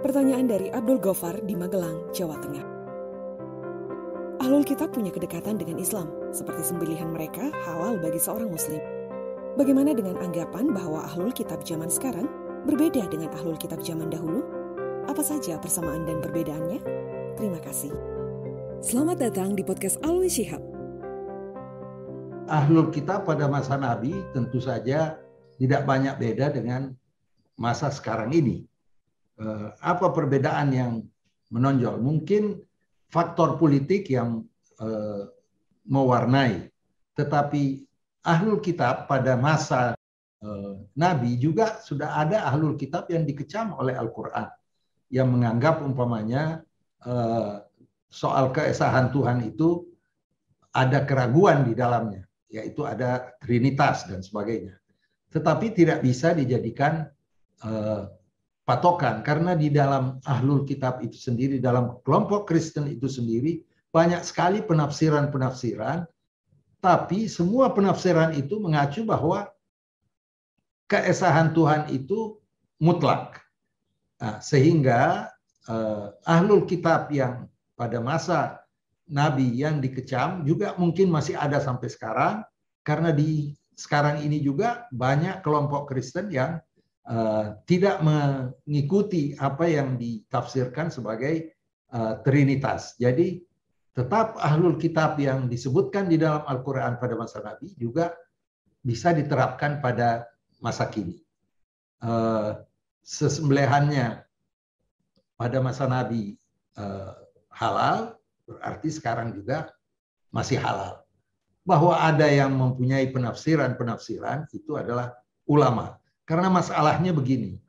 Pertanyaan dari Abdul Gofar di Magelang, Jawa Tengah. Ahlul Kitab punya kedekatan dengan Islam, seperti sembelihan mereka halal bagi seorang Muslim. Bagaimana dengan anggapan bahwa Ahlul Kitab zaman sekarang berbeda dengan Ahlul Kitab zaman dahulu? Apa saja persamaan dan perbedaannya? Terima kasih. Selamat datang di podcast Alwi Shihab. Ahlul Kitab pada masa Nabi tentu saja tidak banyak beda dengan masa sekarang ini. Apa perbedaan yang menonjol? Mungkin faktor politik yang mewarnai. Tetapi Ahlul Kitab pada masa Nabi juga sudah ada Ahlul Kitab yang dikecam oleh Al-Quran. Yang menganggap umpamanya soal keesahan Tuhan itu ada keraguan di dalamnya, yaitu ada Trinitas dan sebagainya. Tetapi tidak bisa dijadikan patokan, karena di dalam Ahlul Kitab itu sendiri, dalam kelompok Kristen itu sendiri, banyak sekali penafsiran-penafsiran, tapi semua penafsiran itu mengacu bahwa keesahan Tuhan itu mutlak. Nah, sehingga Ahlul Kitab yang pada masa Nabi yang dikecam juga mungkin masih ada sampai sekarang, karena di sekarang ini juga banyak kelompok Kristen yang tidak mengikuti apa yang ditafsirkan sebagai Trinitas. Jadi tetap Ahlul Kitab yang disebutkan di dalam Al-Quran pada masa Nabi juga bisa diterapkan pada masa kini. Sesembelihannya pada masa Nabi halal, berarti sekarang juga masih halal. Bahwa ada yang mempunyai penafsiran-penafsiran itu adalah ulama. Karena masalahnya begini,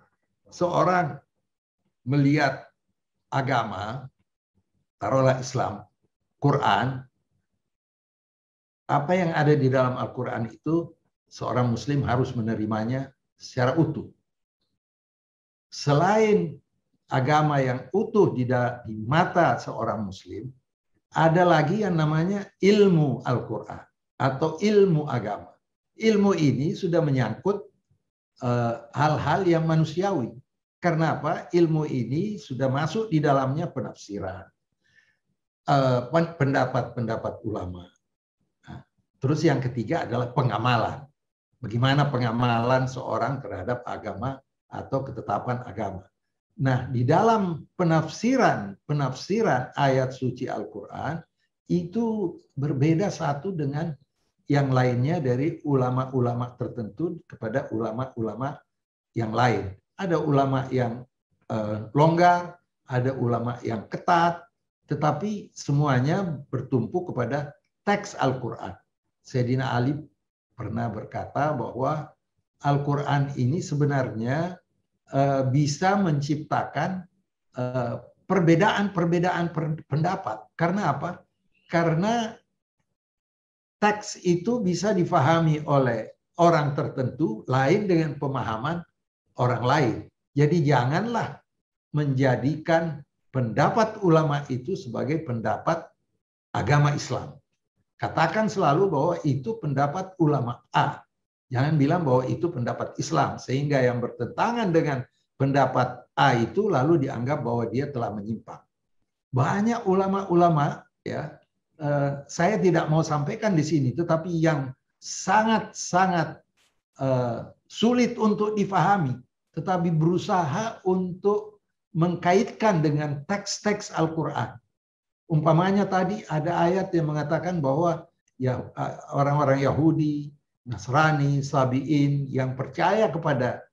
seorang melihat agama, taruhlah Islam, Quran, apa yang ada di dalam Al-Quran itu seorang Muslim harus menerimanya secara utuh. Selain agama yang utuh di mata seorang Muslim, ada lagi yang namanya ilmu Al-Quran atau ilmu agama. Ilmu ini sudah menyangkut hal-hal yang manusiawi. Karena apa? Ilmu ini sudah masuk di dalamnya penafsiran, pendapat-pendapat ulama. Nah, terus yang ketiga adalah pengamalan. Bagaimana pengamalan seorang terhadap agama atau ketetapan agama. Nah, di dalam penafsiran ayat suci Al-Quran itu berbeda satu dengan yang lainnya dari ulama-ulama tertentu kepada ulama-ulama yang lain. Ada ulama yang longgar, ada ulama yang ketat, tetapi semuanya bertumpu kepada teks Al-Quran. Sayyidina Ali pernah berkata bahwa Al-Quran ini sebenarnya bisa menciptakan perbedaan-perbedaan pendapat. Karena apa? Karena teks itu bisa difahami oleh orang tertentu lain dengan pemahaman orang lain. Jadi janganlah menjadikan pendapat ulama itu sebagai pendapat agama Islam. Katakan selalu bahwa itu pendapat ulama A. Jangan bilang bahwa itu pendapat Islam, sehingga yang bertentangan dengan pendapat A itu lalu dianggap bahwa dia telah menyimpang. Banyak ulama-ulama, ya, saya tidak mau sampaikan di sini, tetapi yang sangat-sangat sulit untuk difahami, tetapi berusaha untuk mengkaitkan dengan teks-teks Al-Quran. Umpamanya tadi ada ayat yang mengatakan bahwa ya orang-orang Yahudi, Nasrani, Sabi'in yang percaya kepada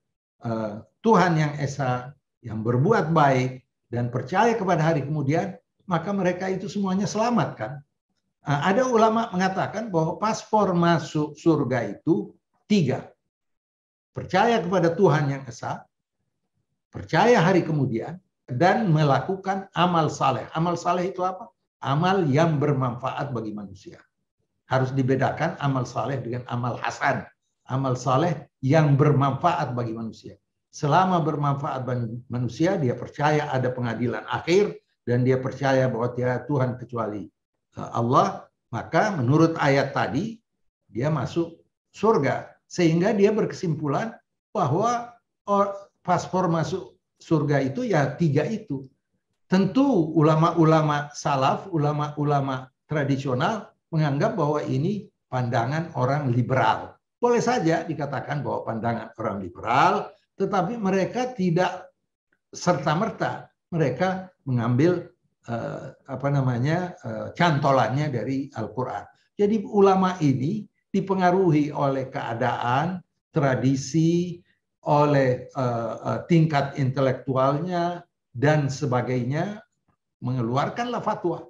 Tuhan yang Esa, yang berbuat baik dan percaya kepada hari kemudian, maka mereka itu semuanya selamat kan. Ada ulama mengatakan bahwa paspor masuk surga itu 3. Percaya kepada Tuhan yang Esa, percaya hari kemudian, dan melakukan amal saleh. Amal saleh itu apa? Amal yang bermanfaat bagi manusia. Harus dibedakan amal saleh dengan amal hasan. Amal saleh yang bermanfaat bagi manusia. Selama bermanfaat bagi manusia, dia percaya ada pengadilan akhir dan dia percaya bahwa tiada Tuhan kecuali Allah, maka menurut ayat tadi dia masuk surga. Sehingga dia berkesimpulan bahwa paspor masuk surga itu ya 3 itu. Tentu ulama-ulama salaf, ulama-ulama tradisional menganggap bahwa ini pandangan orang liberal. Boleh saja dikatakan bahwa pandangan orang liberal, tetapi mereka tidak serta-merta mereka mengambil cantolannya dari Al-Quran. Jadi ulama ini dipengaruhi oleh keadaan, tradisi, oleh tingkat intelektualnya dan sebagainya, mengeluarkanlah fatwa.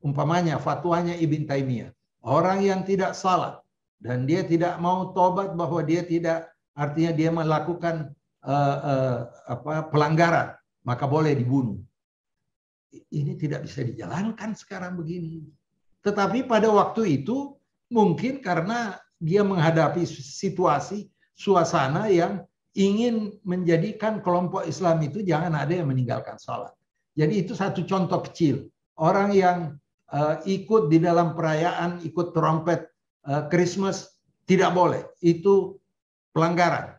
Umpamanya fatwanya Ibn Taimiyah, orang yang tidak salat dan dia tidak mau tobat bahwa dia tidak, artinya dia melakukan pelanggaran, maka boleh dibunuh. Ini tidak bisa dijalankan sekarang begini. Tetapi pada waktu itu mungkin karena dia menghadapi situasi, suasana yang ingin menjadikan kelompok Islam itu jangan ada yang meninggalkan sholat. Jadi itu satu contoh kecil. Orang yang ikut di dalam perayaan, ikut trompet Christmas, tidak boleh. Itu pelanggaran.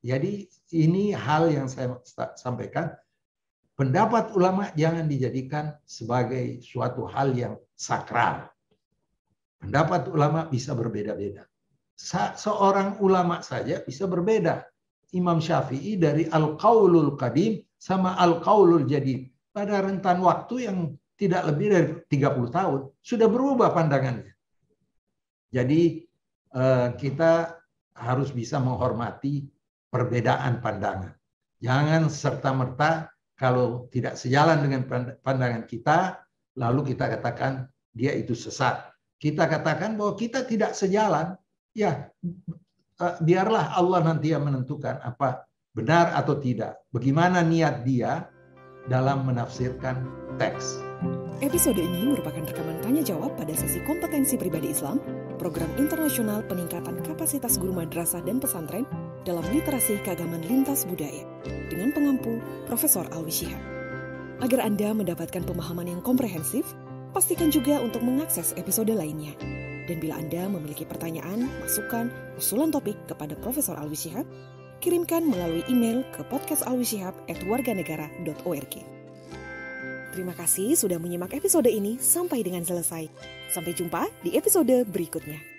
Jadi ini hal yang saya sampaikan. Pendapat ulama jangan dijadikan sebagai suatu hal yang sakral. Pendapat ulama bisa berbeda-beda. Seorang ulama saja bisa berbeda. Imam Syafi'i dari Al-Qaulul Qadim sama Al-Qaulul Jadid. Pada rentan waktu yang tidak lebih dari 30 tahun. Sudah berubah pandangannya. Jadi kita harus bisa menghormati perbedaan pandangan. Jangan serta-merta kalau tidak sejalan dengan pandangan kita, lalu kita katakan dia itu sesat. Kita katakan bahwa kita tidak sejalan, ya biarlah Allah nanti yang menentukan apa benar atau tidak. Bagaimana niat dia dalam menafsirkan teks. Episode ini merupakan rekaman tanya jawab pada sesi kompetensi pribadi Islam, program internasional peningkatan kapasitas guru madrasah dan pesantren dalam literasi keagamaan lintas budaya dengan pengampu Profesor Alwi Shihab. Agar Anda mendapatkan pemahaman yang komprehensif, pastikan juga untuk mengakses episode lainnya. Dan bila Anda memiliki pertanyaan, masukan, usulan topik kepada Profesor Alwi Shihab, kirimkan melalui email ke podcastalwishihab@warganegara.org. Terima kasih sudah menyimak episode ini sampai dengan selesai. Sampai jumpa di episode berikutnya.